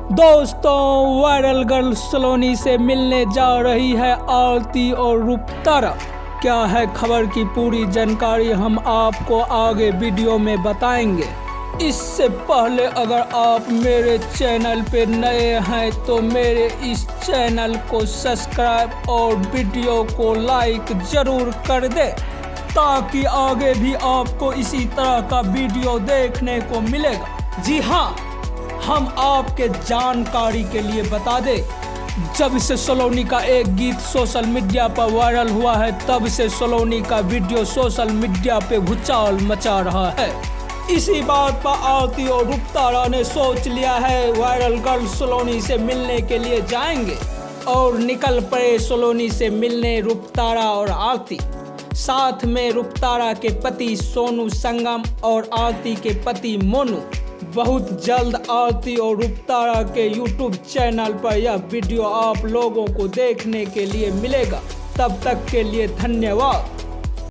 दोस्तों, viral girl सलोनी से मिलने जा रही है आरती और रूपतारा। क्या है खबर की पूरी जानकारी हम आपको आगे वीडियो में बताएंगे। इससे पहले अगर आप मेरे चैनल पे नए हैं तो मेरे इस चैनल को सब्सक्राइब और वीडियो को लाइक जरूर कर दें ताकि आगे भी आपको इसी तरह का वीडियो देखने को मिलेगा। जी हाँ, हम आपके जानकारी के लिए बता दें, जब से सलोनी का एक गीत सोशल मीडिया पर वायरल हुआ है तब से सलोनी का वीडियो सोशल मीडिया पे भूचाल मचा रहा है। इसी बात पर आरती और रूपतारा ने सोच लिया है वायरल गर्ल सलोनी से मिलने के लिए जाएंगे और निकल पड़े सलोनी से मिलने रूपतारा और आरती। साथ में रूपतारा के पति सोनू संगम और आरती के पति मोनू। बहुत जल्द आरती और रूपतारा के YouTube चैनल पर यह वीडियो आप लोगों को देखने के लिए मिलेगा। तब तक के लिए धन्यवाद।